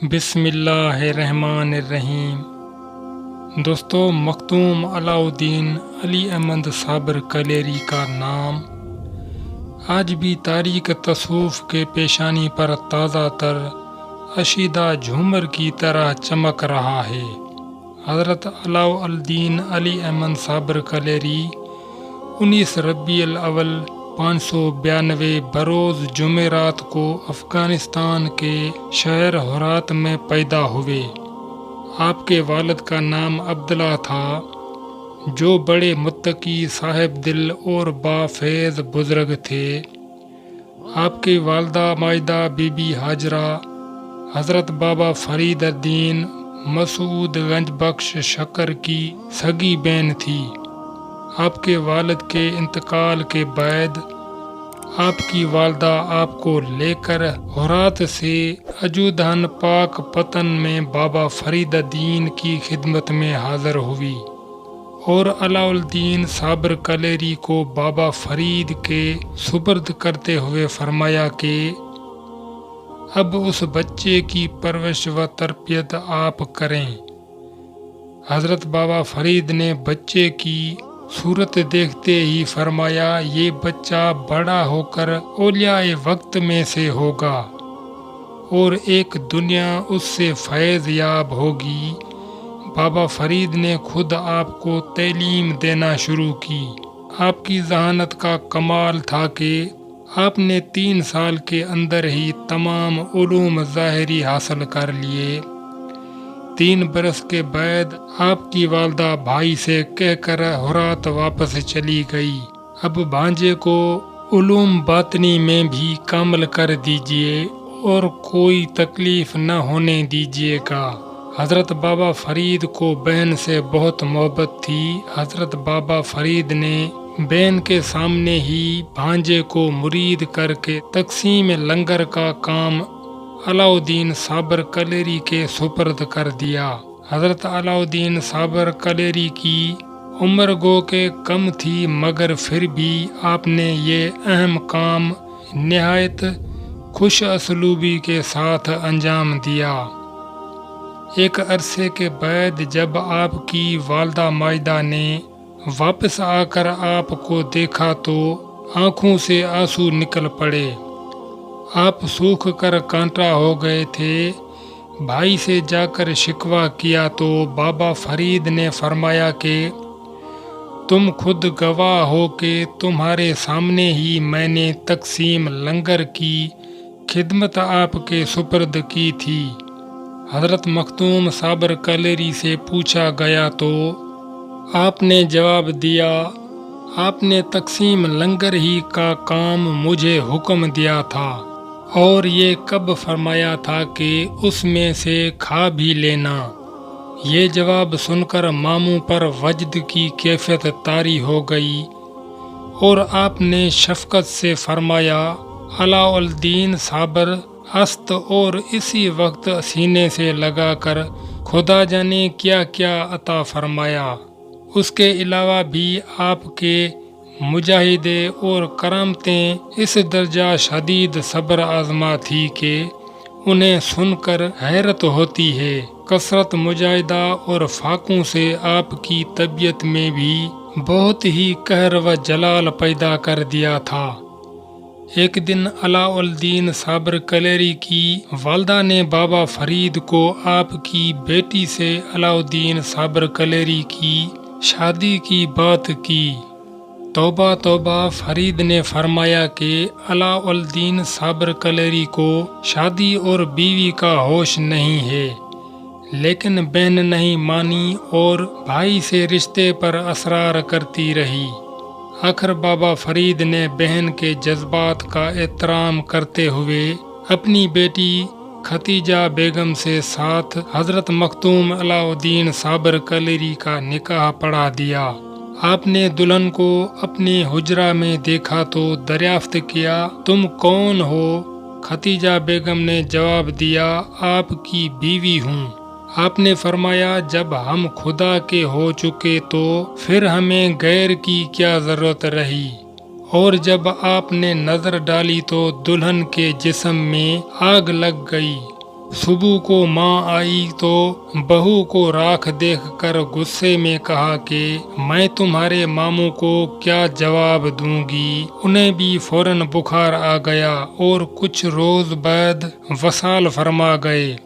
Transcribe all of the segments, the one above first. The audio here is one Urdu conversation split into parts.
بسم اللہ الرحمن الرحیم۔ دوستو، مختوم علاء الدین علی احمد صابر کلیری کا نام آج بھی تاریخ تصوف کے پیشانی پر تازہ تر اشیدہ جھومر کی طرح چمک رہا ہے۔ حضرت علاء الدین علی احمد صابر کلیری 19 ربیع الاول 592 بروز جمعرات کو افغانستان کے شہر ہرات میں پیدا ہوئے۔ آپ کے والد کا نام عبداللہ تھا، جو بڑے متقی، صاحب دل اور بافیض بزرگ تھے۔ آپ کی والدہ مائدہ بی بی ہاجرہ حضرت بابا فرید الدین مسعود گنج بخش شکر کی سگی بہن تھی۔ آپ کے والد کے انتقال کے بعد آپ کی والدہ آپ کو لے کر ہرات سے اجودھن پاک پتن میں بابا فرید الدین کی خدمت میں حاضر ہوئی اور علاء الدین صابر کلیری کو بابا فرید کے سپرد کرتے ہوئے فرمایا کہ اب اس بچے کی پرورش و تربیت آپ کریں۔ حضرت بابا فرید نے بچے کی صورت دیکھتے ہی فرمایا، یہ بچہ بڑا ہو کر اولیاء وقت میں سے ہوگا اور ایک دنیا اس سے فیض یاب ہوگی۔ بابا فرید نے خود آپ کو تعلیم دینا شروع کی۔ آپ کی ذہانت کا کمال تھا کہ آپ نے 3 سال کے اندر ہی تمام علوم ظاہری حاصل کر لیے۔ 3 برس کے بعد آپ کی والدہ بھائی سے کہہ کر ہرات واپس چلی گئی، اب بھانجے کو علوم باطنی میں بھی کامل کر دیجیے اور کوئی تکلیف نہ ہونے دیجیے گا۔ حضرت بابا فرید کو بہن سے بہت محبت تھی۔ حضرت بابا فرید نے بہن کے سامنے ہی بھانجے کو مرید کر کے تقسیم لنگر کا کام علاء الدین صابر کلیری کے سپرد کر دیا۔ حضرت علاء الدین صابر کلیری کی عمر گو کہ کم تھی، مگر پھر بھی آپ نے یہ اہم کام نہایت خوش اسلوبی کے ساتھ انجام دیا۔ ایک عرصے کے بعد جب آپ کی والدہ مائدہ نے واپس آ کر آپ کو دیکھا تو آنکھوں سے آنسو نکل پڑے۔ آپ سوکھ کر کانٹا ہو گئے تھے۔ بھائی سے جا کر شکوہ کیا تو بابا فرید نے فرمایا کہ تم خود گواہ ہو کہ تمہارے سامنے ہی میں نے تقسیم لنگر کی خدمت آپ کے سپرد کی تھی۔ حضرت مختوم صابر کلیری سے پوچھا گیا تو آپ نے جواب دیا، آپ نے تقسیم لنگر ہی کا کام مجھے حکم دیا تھا اور یہ کب فرمایا تھا کہ اس میں سے کھا بھی لینا۔ یہ جواب سن کر ماموں پر وجد کی کیفیت طاری ہو گئی اور آپ نے شفقت سے فرمایا، علاء الدین صابر است اور اسی وقت سینے سے لگا کر خدا جانے کیا کیا عطا فرمایا۔ اس کے علاوہ بھی آپ کے مجاہدے اور کرامتیں اس درجہ شدید صبر آزما تھی کہ انہیں سن کر حیرت ہوتی ہے۔ کثرت مجاہدہ اور فاقوں سے آپ کی طبیعت میں بھی بہت ہی قہر و جلال پیدا کر دیا تھا۔ ایک دن علاء الدین صابر کلیری کی والدہ نے بابا فرید کو آپ کی بیٹی سے علاء الدین صابر کلیری کی شادی کی بات کی۔ توبہ توبہ، فرید نے فرمایا کہ علاء الدین صابر کلیری کو شادی اور بیوی کا ہوش نہیں ہے، لیکن بہن نہیں مانی اور بھائی سے رشتے پر اصرار کرتی رہی۔ آخر بابا فرید نے بہن کے جذبات کا احترام کرتے ہوئے اپنی بیٹی ختیجہ بیگم سے ساتھ حضرت مختوم علاء الدین صابر کلیری کا نکاح پڑھا دیا۔ آپ نے دلہن کو اپنے حجرہ میں دیکھا تو دریافت کیا، تم کون ہو؟ ختیجہ بیگم نے جواب دیا، آپ کی بیوی ہوں۔ آپ نے فرمایا، جب ہم خدا کے ہو چکے تو پھر ہمیں غیر کی کیا ضرورت رہی؟ اور جب آپ نے نظر ڈالی تو دلہن کے جسم میں آگ لگ گئی صبح کو ماں آئی تو بہو کو راکھ دیکھ کر غصے میں کہا کہ میں تمہارے ماموں کو کیا جواب دوں گی۔ انہیں بھی فوراً بخار آ گیا اور کچھ روز بعد وصال فرما گئے۔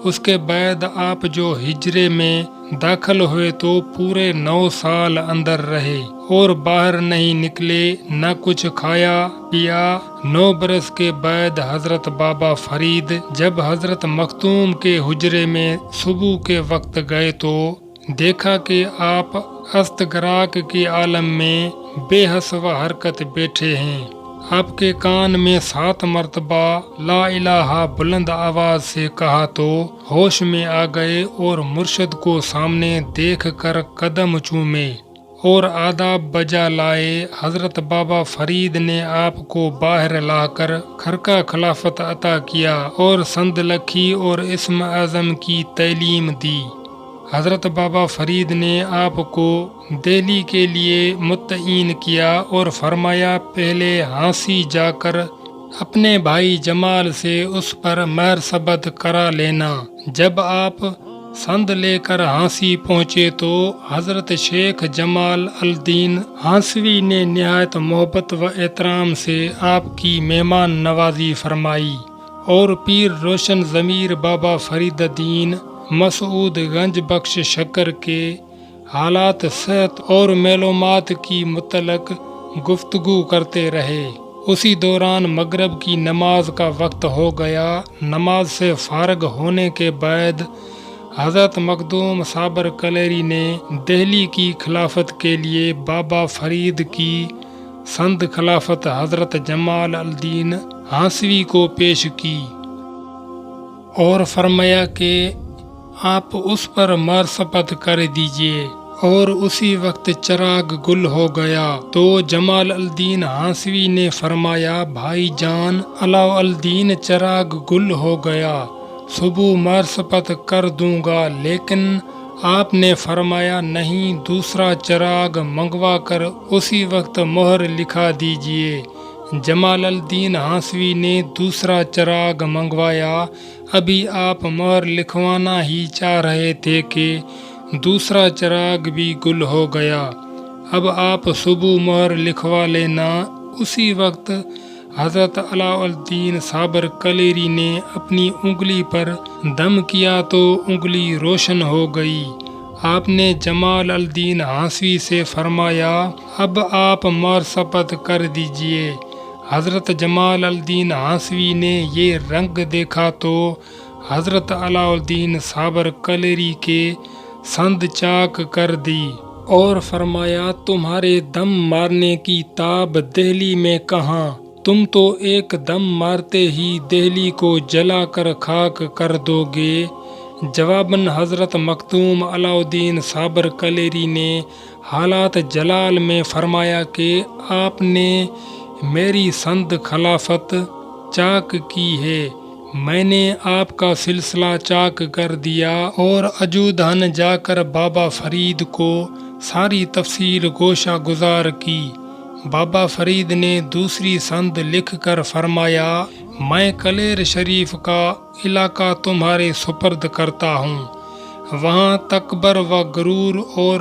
اس کے بعد آپ جو ہجرے میں داخل ہوئے تو پورے 9 سال اندر رہے اور باہر نہیں نکلے، نہ کچھ کھایا پیا۔ 9 برس کے بعد حضرت بابا فرید جب حضرت مختوم کے حجرے میں صبح کے وقت گئے تو دیکھا کہ آپ استغراق کے عالم میں بے حس و حرکت بیٹھے ہیں۔ آپ کے کان میں 7 مرتبہ لا الہ بلند آواز سے کہا تو ہوش میں آ گئے اور مرشد کو سامنے دیکھ کر قدم چومے اور آداب بجا لائے۔ حضرت بابا فرید نے آپ کو باہر لا کر خرقہ خلافت عطا کیا اور سند لکھی اور اسم اعظم کی تعلیم دی۔ حضرت بابا فرید نے آپ کو دہلی کے لیے متعین کیا اور فرمایا پہلے ہانسی جا کر اپنے بھائی جمال سے اس پر مہر ثبت کرا لینا۔ جب آپ سند لے کر ہانسی پہنچے تو حضرت شیخ جمال الدین ہانسوی نے نہایت محبت و احترام سے آپ کی مہمان نوازی فرمائی اور پیر روشن ضمیر بابا فرید الدین مسعود گنج بخش شکر کے حالات صحت اور معلومات کی متعلق گفتگو کرتے رہے۔ اسی دوران مغرب کی نماز کا وقت ہو گیا۔ نماز سے فارغ ہونے کے بعد حضرت مخدوم صابر کلیری نے دہلی کی خلافت کے لیے بابا فرید کی سند خلافت حضرت جمال الدین ہانسوی کو پیش کی اور فرمایا کہ آپ اس پر مہر ثبت کر دیجئے، اور اسی وقت چراغ گل ہو گیا تو جمال الدین ہانسوی نے فرمایا بھائی جان علاء الدین چراغ گل ہو گیا، صبح مہر ثبت کر دوں گا، لیکن آپ نے فرمایا نہیں، دوسرا چراغ منگوا کر اسی وقت مہر لکھا دیجئے۔ جمال الدین ہانسوی نے دوسرا چراغ منگوایا۔ ابھی آپ مہر لکھوانا ہی چاہ رہے تھے کہ دوسرا چراغ بھی گل ہو گیا۔ اب آپ صبح مہر لکھوا لینا۔ اسی وقت حضرت علاء الدین صابر کلیری نے اپنی انگلی پر دم کیا تو انگلی روشن ہو گئی۔ آپ نے جمال الدین ہانسوی سے فرمایا اب آپ مہر ثبت کر دیجئے۔ حضرت جمال الدین ہانسوی نے یہ رنگ دیکھا تو حضرت علاء الدین صابر کلیری کے سند چاک کر دی اور فرمایا تمہارے دم مارنے کی تاب دہلی میں کہاں، تم تو ایک دم مارتے ہی دہلی کو جلا کر خاک کر دو گے۔ جواباً حضرت مختوم علاء الدین صابر کلیری نے حالات جلال میں فرمایا کہ آپ نے میری سند خلافت چاک کی ہے، میں نے آپ کا سلسلہ چاک کر دیا اور اجودھن جا کر بابا فرید کو ساری تفصیل گوشہ گزار کی۔ بابا فرید نے دوسری سند لکھ کر فرمایا میں کلیر شریف کا علاقہ تمہارے سپرد کرتا ہوں، وہاں تکبر و غرور اور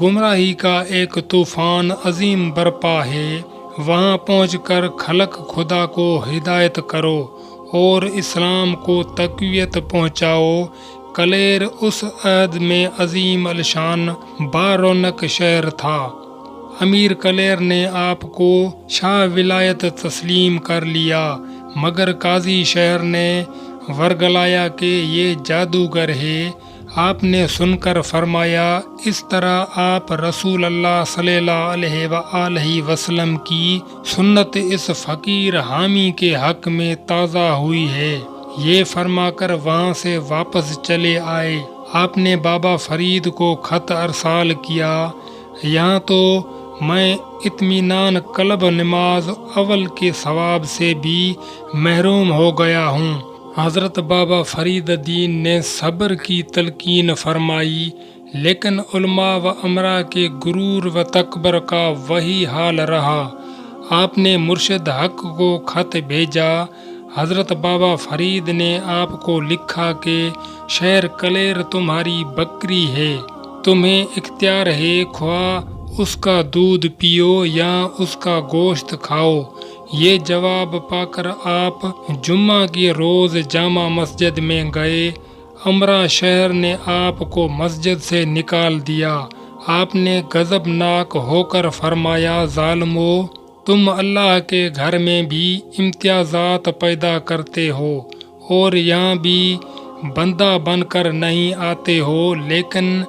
گمراہی کا ایک طوفان عظیم برپا ہے، وہاں پہنچ کر خلق خدا کو ہدایت کرو اور اسلام کو تقویت پہنچاؤ۔ کلیر اس عہد میں عظیم الشان بارونق شہر تھا۔ امیر کلیر نے آپ کو شاہ ولایت تسلیم کر لیا، مگر قاضی شہر نے ورگلایا کہ یہ جادوگر ہے۔ آپ نے سن کر فرمایا اس طرح آپ رسول اللہ صلی اللہ علیہ وآلہ وسلم کی سنت اس فقیر حامی کے حق میں تازہ ہوئی ہے۔ یہ فرما کر وہاں سے واپس چلے آئے۔ آپ نے بابا فرید کو خط ارسال کیا یہاں تو میں اطمینان قلب نماز اول کے ثواب سے بھی محروم ہو گیا ہوں۔ حضرت بابا فرید الدین نے صبر کی تلقین فرمائی، لیکن علماء و امراء کے غرور و تکبر کا وہی حال رہا۔ آپ نے مرشد حق کو خط بھیجا، حضرت بابا فرید نے آپ کو لکھا کہ شہر کلیر تمہاری بکری ہے، تمہیں اختیار ہے، خواہ اس کا دودھ پیو یا اس کا گوشت کھاؤ۔ یہ جواب پا کر آپ جمعہ کے روز جامع مسجد میں گئے۔ امرا شہر نے آپ کو مسجد سے نکال دیا۔ آپ نے غضبناک ہو کر فرمایا، ظالمو، تم اللہ کے گھر میں بھی امتیازات پیدا کرتے ہو اور یہاں بھی بندہ بن کر نہیں آتے ہو، لیکن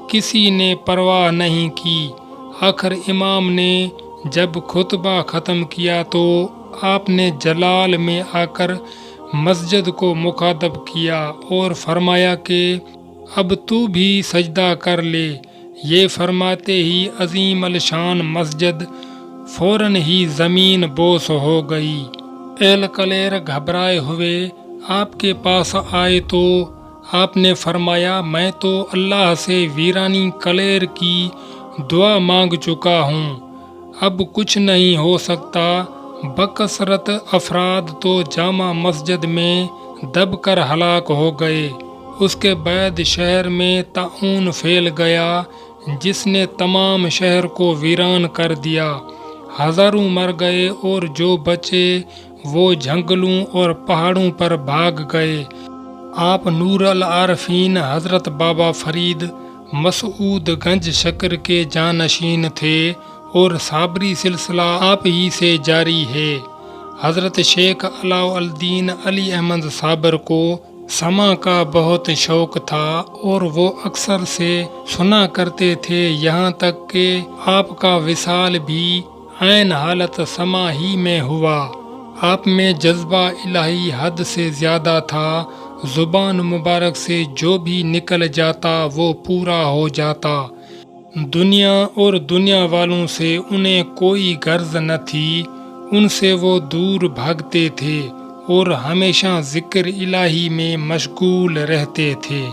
کسی نے پرواہ نہیں کی۔ آخر امام نے جب خطبہ ختم کیا تو آپ نے جلال میں آ کر مسجد کو مخاطب کیا اور فرمایا کہ اب تو بھی سجدہ کر لے۔ یہ فرماتے ہی عظیم الشان مسجد فوراً ہی زمین بوس ہو گئی۔ اہل کلیر گھبرائے ہوئے آپ کے پاس آئے تو آپ نے فرمایا، میں تو اللہ سے ویرانی کلیر کی دعا مانگ چکا ہوں، اب کچھ نہیں ہو سکتا۔ بکثرت افراد تو جامع مسجد میں دب کر ہلاک ہو گئے۔ اس کے بعد شہر میں طاعون پھیل گیا جس نے تمام شہر کو ویران کر دیا۔ ہزاروں مر گئے اور جو بچے وہ جنگلوں اور پہاڑوں پر بھاگ گئے۔ آپ نور العارفین حضرت بابا فرید مسعود گنج شکر کے جانشین تھے اور صابری سلسلہ آپ ہی سے جاری ہے۔ حضرت شیخ علاء الدین علی احمد صابر کو سماع کا بہت شوق تھا اور وہ اکثر سے سنا کرتے تھے، یہاں تک کہ آپ کا وصال بھی عین حالت سماع ہی میں ہوا۔ آپ میں جذبہ الہی حد سے زیادہ تھا، زبان مبارک سے جو بھی نکل جاتا وہ پورا ہو جاتا۔ دنیا اور دنیا والوں سے انہیں کوئی غرض نہ تھی، ان سے وہ دور بھاگتے تھے اور ہمیشہ ذکر الہی میں مشغول رہتے تھے۔